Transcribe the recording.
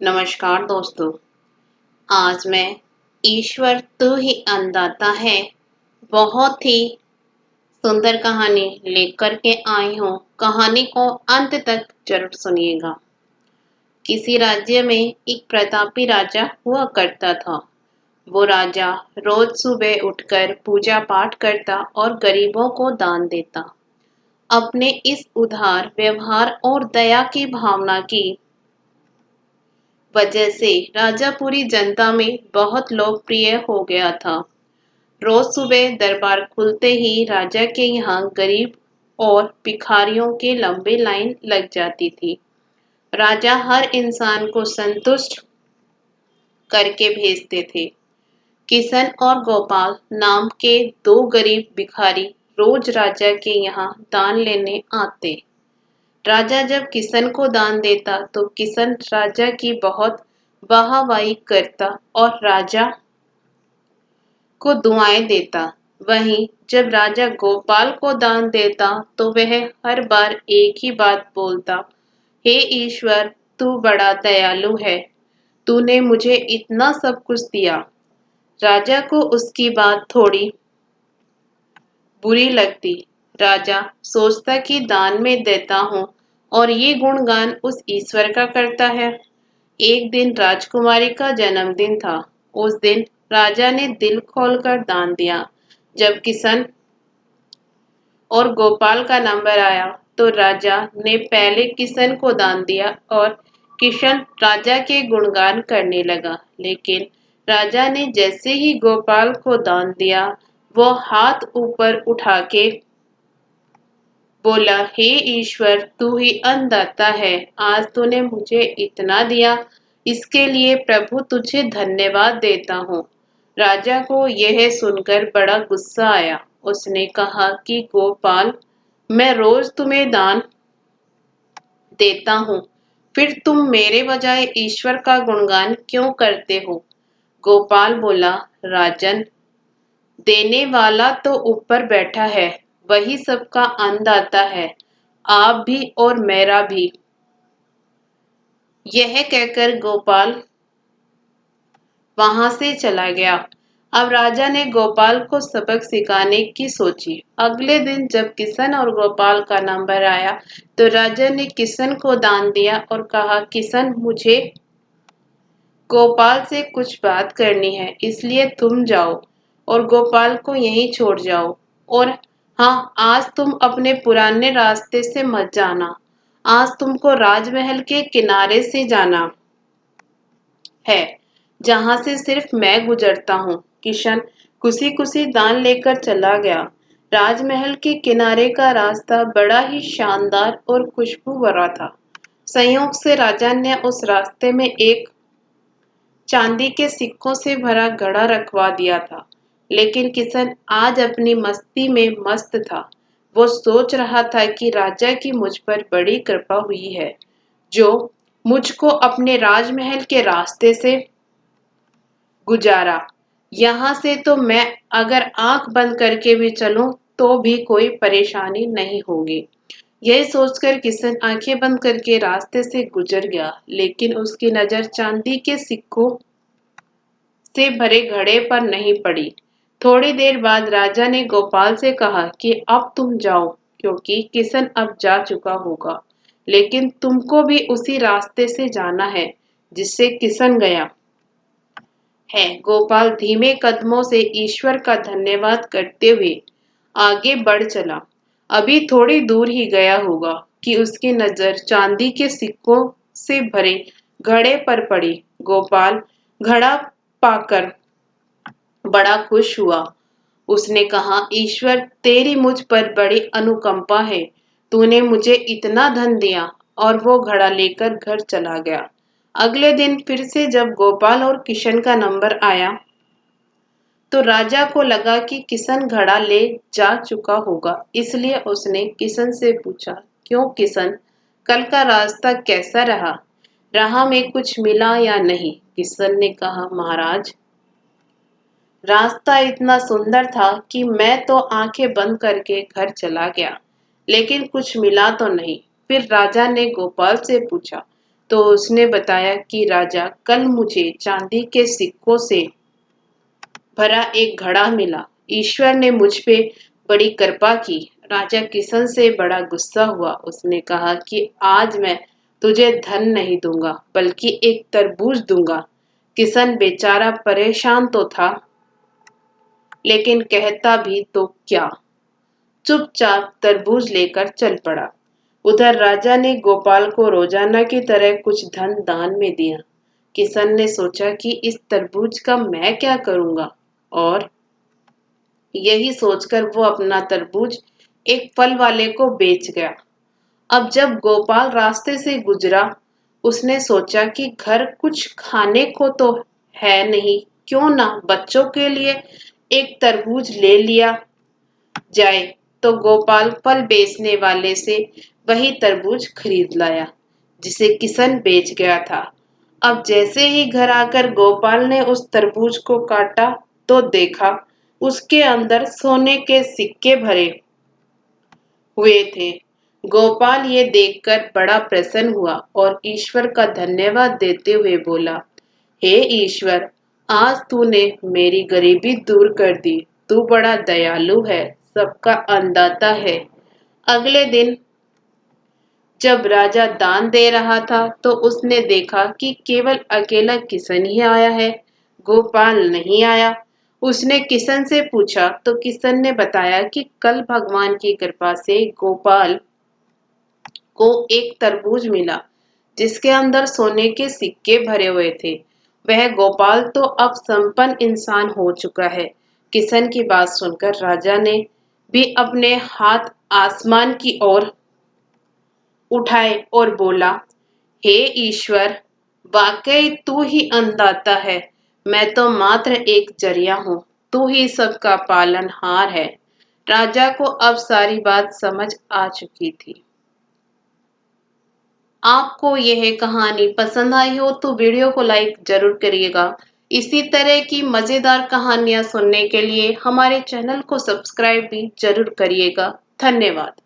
नमस्कार दोस्तों। आज मैं ईश्वर तू ही अन्नदाता है बहुत ही सुंदर कहानी लेकर के आई हूँ। कहानी को अंत तक जरूर सुनिएगा। किसी राज्य में एक प्रतापी राजा हुआ करता था। वो राजा रोज सुबह उठकर पूजा पाठ करता और गरीबों को दान देता। अपने इस उदार व्यवहार और दया की भावना की वजह से राजा पूरी जनता में बहुत लोकप्रिय हो गया था। रोज सुबह दरबार खुलते ही राजा के यहाँ गरीब और भिखारियों के लंबे लाइन लग जाती थी। राजा हर इंसान को संतुष्ट करके भेजते थे। किशन और गोपाल नाम के दो गरीब भिखारी रोज राजा के यहाँ दान लेने आते। राजा जब किशन को दान देता तो किशन राजा की बहुत वाहवाही करता और राजा को दुआएं देता। वहीं जब राजा गोपाल को दान देता तो वह हर बार एक ही बात बोलता, हे ईश्वर, तू बड़ा दयालु है, तूने मुझे इतना सब कुछ दिया। राजा को उसकी बात थोड़ी बुरी लगती। राजा सोचता कि दान में देता हूँ और ये गुणगान उस ईश्वर का करता है। एक दिन राजकुमारी का जन्मदिन था। उस दिन राजा ने दिल खोलकर दान दिया। जब किशन और गोपाल का नंबर आया तो राजा ने पहले किशन को दान दिया और किशन राजा के गुणगान करने लगा। लेकिन राजा ने जैसे ही गोपाल को दान दिया, वो हाथ ऊपर उठा के बोला, हे ईश्वर, तू ही अन्नदाता है। आज तूने मुझे इतना दिया, इसके लिए प्रभु तुझे धन्यवाद देता हूँ। राजा को यह सुनकर बड़ा गुस्सा आया। उसने कहा कि गोपाल, मैं रोज तुम्हें दान देता हूँ, फिर तुम मेरे बजाय ईश्वर का गुणगान क्यों करते हो? गोपाल बोला, राजन, देने वाला तो ऊपर बैठा है, वही सबका अन्नदाता है, आप भी और मेरा भी। यह कहकर गोपाल वहां से चला गया। अब राजा ने गोपाल को सबक सिखाने की सोची। अगले दिन जब किशन और गोपाल का नंबर आया तो राजा ने किशन को दान दिया और कहा, किशन, मुझे गोपाल से कुछ बात करनी है, इसलिए तुम जाओ और गोपाल को यहीं छोड़ जाओ। और हाँ, आज तुम अपने पुराने रास्ते से मत जाना। आज तुमको राजमहल के किनारे से जाना है, जहां से सिर्फ मैं गुजरता हूँ। किशन खुशी खुशी दान लेकर चला गया। राजमहल के किनारे का रास्ता बड़ा ही शानदार और खुशबू भरा था। संयोग से राजा ने उस रास्ते में एक चांदी के सिक्कों से भरा घड़ा रखवा दिया था। लेकिन किशन आज अपनी मस्ती में मस्त था। वो सोच रहा था कि राजा की मुझ पर बड़ी कृपा हुई है, जो मुझको अपने राजमहल के रास्ते से गुजारा। यहाँ से तो मैं अगर आंख बंद करके भी चलूं तो भी कोई परेशानी नहीं होगी। यही सोचकर किशन आंखें बंद करके रास्ते से गुजर गया। लेकिन उसकी नजर चांदी के सिक्कों से भरे घड़े पर नहीं पड़ी। थोड़ी देर बाद राजा ने गोपाल से कहा कि अब तुम जाओ, क्योंकि किशन अब जा चुका होगा। लेकिन तुमको भी उसी रास्ते से जाना है जिससे किशन गया है। गोपाल धीमे कदमों से ईश्वर का धन्यवाद करते हुए आगे बढ़ चला। अभी थोड़ी दूर ही गया होगा कि उसकी नजर चांदी के सिक्कों से भरे घड़े पर पड़ी। गोपाल घड़ा पाकर बड़ा खुश हुआ। उसने कहा, ईश्वर, तेरी मुझ पर बड़ी अनुकंपा है, तूने मुझे इतना धन दिया। और वो घड़ा लेकर घर चला गया। अगले दिन फिर से जब गोपाल और किशन का नंबर आया तो राजा को लगा कि किशन घड़ा ले जा चुका होगा, इसलिए उसने किशन से पूछा, क्यों किशन, कल का रास्ता कैसा रहा? राह में कुछ मिला या नहीं? किशन ने कहा, महाराज, रास्ता इतना सुंदर था कि मैं तो आंखें बंद करके घर चला गया, लेकिन कुछ मिला तो नहीं। फिर राजा ने गोपाल से पूछा, तो उसने बताया कि राजा, कल मुझे चांदी के सिक्कों से भरा एक घड़ा मिला। ईश्वर ने मुझ पे बड़ी कृपा की। राजा किशन से बड़ा गुस्सा हुआ। उसने कहा कि आज मैं तुझे धन नहीं दूंगा, बल्कि एक तरबूज दूंगा। किशन बेचारा परेशान तो था, लेकिन कहता भी तो क्या, चुपचाप तरबूज लेकर चल पड़ा। उधर राजा ने गोपाल को रोजाना की तरह कुछ धन दान में दिया। किशन ने सोचा कि इस तरबूज का मैं क्या करूंगा, और यही सोचकर वो अपना तरबूज एक फल वाले को बेच गया। अब जब गोपाल रास्ते से गुजरा, उसने सोचा कि घर कुछ खाने को तो है नहीं, क्यों ना बच्चों के लिए एक तरबूज ले लिया जाए। तो गोपाल फल बेचने वाले से वही तरबूज खरीद लाया, जिसे किशन बेच गया था। अब जैसे ही घर आकर गोपाल ने उस तरबूज को काटा, तो देखा उसके अंदर सोने के सिक्के भरे हुए थे। गोपाल ये देखकर बड़ा प्रसन्न हुआ और ईश्वर का धन्यवाद देते हुए बोला, हे ईश्वर, आज तूने मेरी गरीबी दूर कर दी। तू बड़ा दयालु है, सबका अन्नदाता है। अगले दिन जब राजा दान दे रहा था, तो उसने देखा कि केवल अकेला किशन ही आया है, गोपाल नहीं आया। उसने किशन से पूछा, तो किशन ने बताया कि कल भगवान की कृपा से गोपाल को एक तरबूज मिला, जिसके अंदर सोने के सिक्के भरे हुए थे। वह गोपाल तो अब संपन्न इंसान हो चुका है। किशन की बात सुनकर राजा ने भी अपने हाथ आसमान की ओर उठाए और बोला, हे ईश्वर, वाकई तू ही अन्नदाता है। मैं तो मात्र एक जरिया हूँ, तू ही सबका पालनहार है। राजा को अब सारी बात समझ आ चुकी थी। आपको यह कहानी पसंद आई हो तो वीडियो को लाइक जरूर करिएगा। इसी तरह की मजेदार कहानियां सुनने के लिए हमारे चैनल को सब्सक्राइब भी जरूर करिएगा। धन्यवाद।